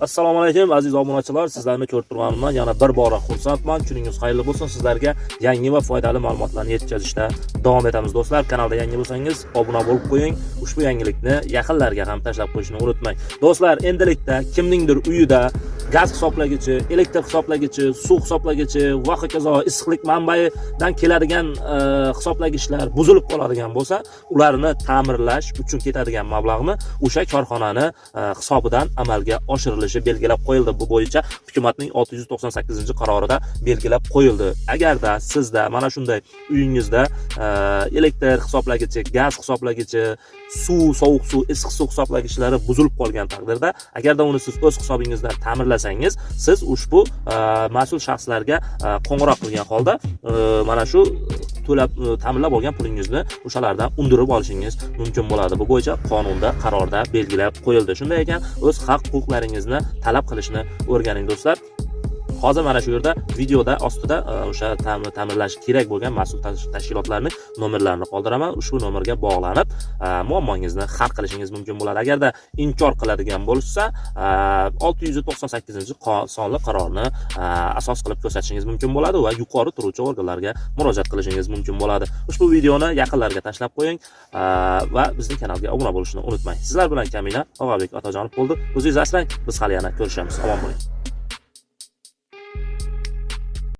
Assalomu alaykum aziz obunachilar, sizlarni ko'rib turganimdan yana bir bora xursandman. Kuningiz xayrli bo'lsin. Sizlarga yangi va foydali ma'lumotlarni yetkazishda davom etamiz do'stlar. Kanalda yangi bo'lsangiz obuna bo'lib qo'ying. Ushbu yangilikni yaqinlarga ham tashlab qo'yishni unutmang. Do'stlar, endilikda kimningdir uyida gaz hisoblagichi, elektr hisoblagichi, suv hisoblagichi va hokazo issiqlik manbaidan keladigan hisoblagichlar buzilib qoladigan bo'lsa, ularni ta'mirlash uchun ketadigan mablag'ni o'sha korxonani hisobidan amalga oshirilishi belgilab qo'yildi. Bu bo'yicha hukumatning 698-qarorida belgilab qo'yildi. Agarda sizda mana shunday uyingizda elektr hisoblagichi, gaz hisoblagichi, suv, sovuq suv, issiq suv hisoblagichlari buzilib qolgan taqdirda, agarda uni siz o'z hisobingizdan ta'mirlasangiz, siz ushbu mas'ul shaxslarga qo'ng'iroq qilgan holda mana shu to'lab ta'mirlab olgan pulingizni o'shalardan undirib olishingiz mumkin bo'ladi. Bu bo'yicha qonunda, qarorda belgilab qo'yildi. Shunday ekan, o'z haq-huquqlaringizni talab qilishni o'rganing do'stlar. Hozir mana shu yerda videoda ostida o'sha ta'mirlash kerak bo'lgan mas'ul tashkilotlarning nomerlarini qoldiraman. Ushbu nomerga bog'lanib, muammongizni hal qilishingiz mumkin bo'ladi. Agarda inkor qiladigan bo'lsa, 698-sonli qarorni asos qilib ko'rsatishingiz mumkin bo'ladi va yuqori turuvchi organlarga murojaat qilishingiz mumkin bo'ladi. Ushbu videoni yaqinlarga tashlab qo'ying va bizning kanalga obuna bo'lishni unutmang. Sizlar bilan Kamina Og'abek Otajonov bo'ldi. O'zingizni asrang. Biz hali yana ko'rishamiz. Omon bo'ling.